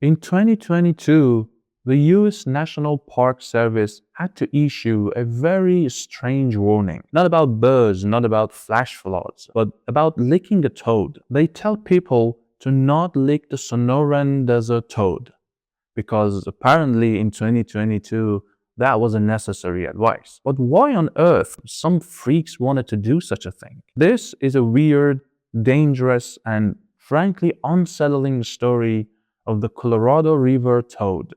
In 2022, the US National Park Service had to issue a very strange warning. Not about birds, not about flash floods, but about licking a toad. They tell people to not lick the Sonoran Desert toad because apparently in 2022 that was a necessary advice. But why on earth some freaks wanted to do such a thing? This is a weird, dangerous, and frankly unsettling story of the Colorado River toad.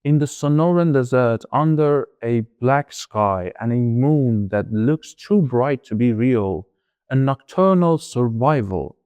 In the Sonoran Desert, under a black sky and a moon that looks too bright to be real, a nocturnal survival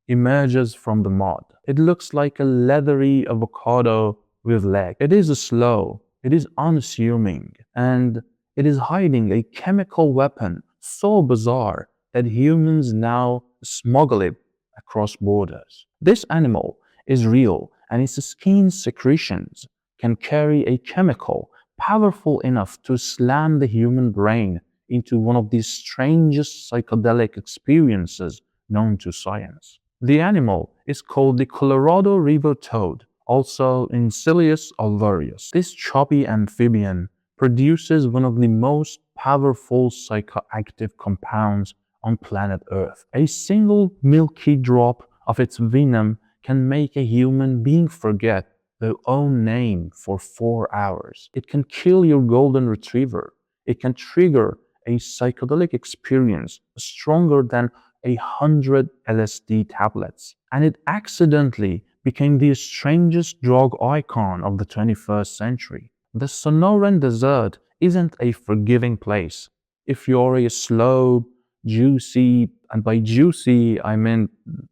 emerges from the mud. It looks like a leathery avocado with legs. It is slow, it is unassuming, and it is hiding a chemical weapon so bizarre that humans now smuggle it across borders. This animal is real, and its skin secretions can carry a chemical powerful enough to slam the human brain into one of the strangest psychedelic experiences known to science. The animal is called the Colorado River toad, also Encelius alvarius. This choppy amphibian produces one of the most powerful psychoactive compounds on planet Earth. A single milky drop of its venom can make a human being forget their own name for 4 hours. It can kill your golden retriever. It can trigger a psychedelic experience stronger than 100 LSD tablets. And it accidentally became the strangest drug icon of the 21st century. The Sonoran Desert isn't a forgiving place. If you're a slow, juicy, and by juicy I mean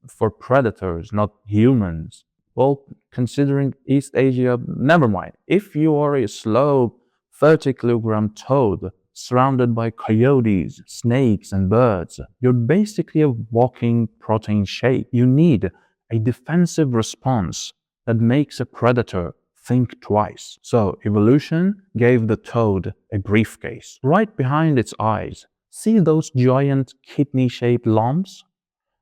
for predators, not humans. Well, considering East Asia, never mind. If you are a slow 30-kilogram toad surrounded by coyotes, snakes, and birds, you're basically a walking protein shake. You need a defensive response that makes a predator think twice. So, evolution gave the toad a briefcase. Right behind its eyes, see those giant kidney-shaped lumps?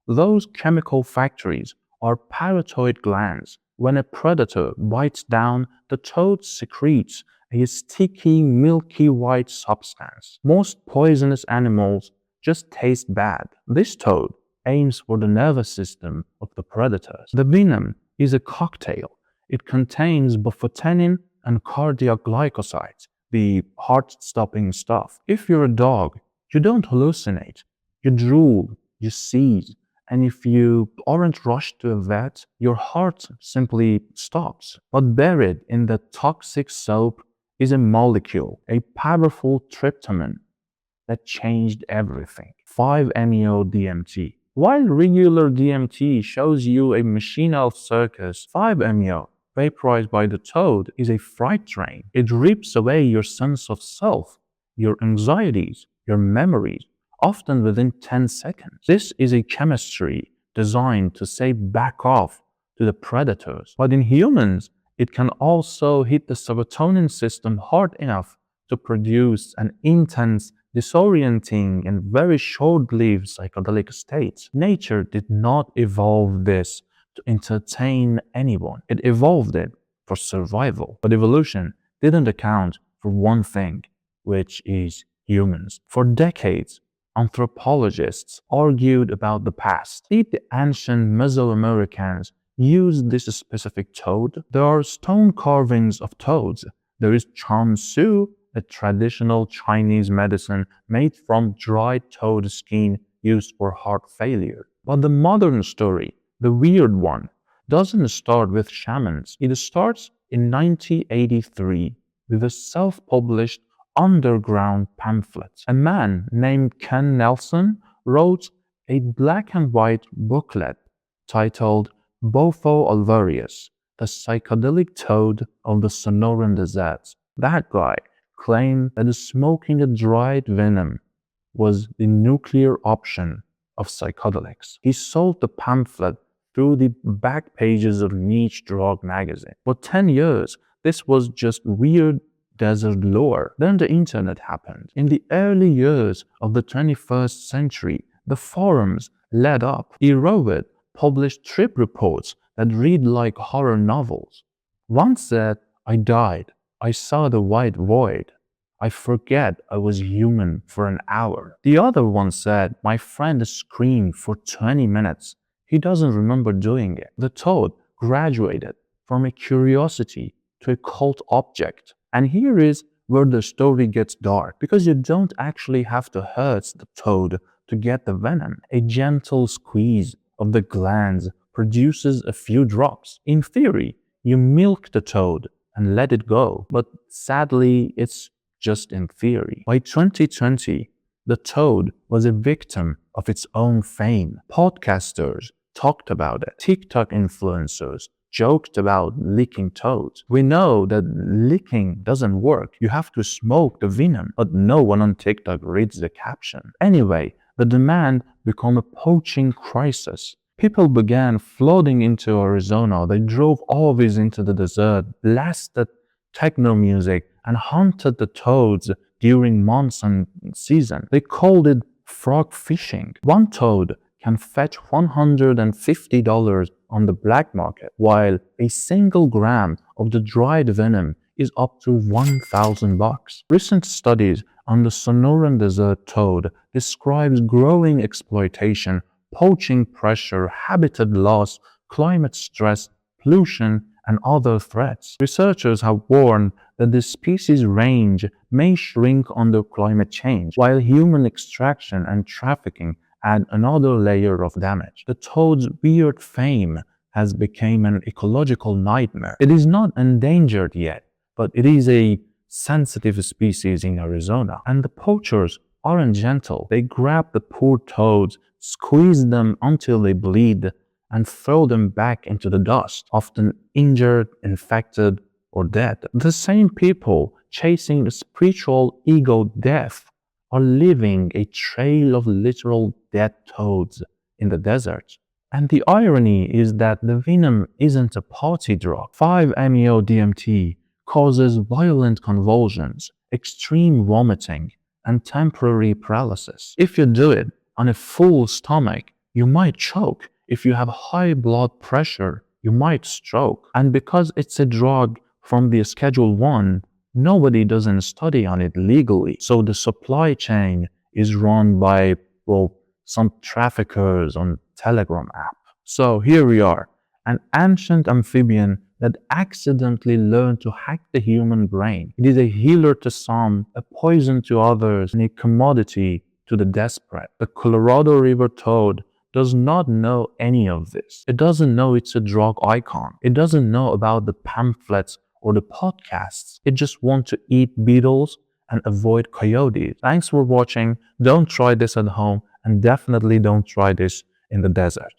Those chemical factories are parotoid glands. When a predator bites down, the toad secretes a sticky, milky white substance. Most poisonous animals just taste bad. This toad aims for the nervous system of the predators. The venom is a cocktail. It contains bufotenin and cardiac glycosides, the heart-stopping stuff. If you're a dog, you don't hallucinate. You drool, you seize, and if you aren't rushed to a vet, your heart simply stops. But buried in the toxic soap is a molecule, a powerful tryptamine that changed everything. 5-MeO-DMT. While regular DMT shows you a machinal circus, 5-MeO, vaporized by the toad, is a freight train. It rips away your sense of self, your anxieties, your memories, often within 10 seconds. This is a chemistry designed to say back off to the predators. But in humans, it can also hit the serotonin system hard enough to produce an intense, disorienting, and very short-lived psychedelic state. Nature did not evolve this to entertain anyone. It evolved it for survival. But evolution didn't account for one thing, which is humans. For decades, anthropologists argued about the past. Did the ancient Mesoamericans use this specific toad? There are stone carvings of toads. There is chansu, a traditional Chinese medicine made from dried toad skin used for heart failure. But the modern story, the weird one, doesn't start with shamans. It starts in 1983 with a self-published underground pamphlet. A man named Ken Nelson wrote a black and white booklet titled Bofo alvarius, the psychedelic toad of the Sonoran Desert. That guy claimed that smoking a dried venom was the nuclear option of psychedelics. He sold the pamphlet through the back pages of niche drug magazine. For 10 years, this was just weird desert lore. Then the internet happened. In the early years of the 21st century, the forums led up. Erowid published trip reports that read like horror novels. One said, "I died. I saw the white void. I forget I was human for an hour." The other one said, "My friend screamed for 20 minutes. He doesn't remember doing it." The toad graduated from a curiosity to a cult object. And here is where the story gets dark, because you don't actually have to hurt the toad to get the venom. A gentle squeeze of the glands produces a few drops. In theory, you milk the toad and let it go. But sadly, it's just in theory. By 2020, the toad was a victim of its own fame. Podcasters talked about it. TikTok influencers joked about licking toads. We know that licking doesn't work. You have to smoke the venom, but no one on TikTok reads the caption. Anyway, the demand became a poaching crisis. People began flooding into Arizona. They drove RVs into the desert, blasted techno music, and hunted the toads during monsoon season. They called it frog fishing. One toad can fetch $150 on the black market, while a single gram of the dried venom is up to $1,000. Recent studies on the Sonoran Desert toad describes growing exploitation, poaching pressure, habitat loss, climate stress, pollution, and other threats. Researchers have warned that the species range may shrink under climate change, while human extraction and trafficking add another layer of damage. The toad's weird fame has become an ecological nightmare. It is not endangered yet, but it is a sensitive species in Arizona. And the poachers aren't gentle. They grab the poor toads, squeeze them until they bleed, and throw them back into the dust, often injured, infected, or dead. The same people chasing a spiritual ego death are leaving a trail of literal dead toads in the desert. And the irony is that the venom isn't a party drug. 5-MeO-DMT causes violent convulsions, extreme vomiting, and temporary paralysis. If you do it on a full stomach, you might choke. If you have high blood pressure, you might stroke. And because it's a drug from the Schedule 1, nobody doesn't study on it legally. So the supply chain is run by, some traffickers on Telegram app. So here we are, an ancient amphibian that accidentally learned to hack the human brain. It is a healer to some, a poison to others, and a commodity to the desperate. The Colorado River toad does not know any of this. It doesn't know it's a drug icon. It doesn't know about the pamphlets or the podcasts. It just wants to eat beetles and avoid coyotes. Thanks for watching. Don't try this at home, and definitely don't try this in the desert.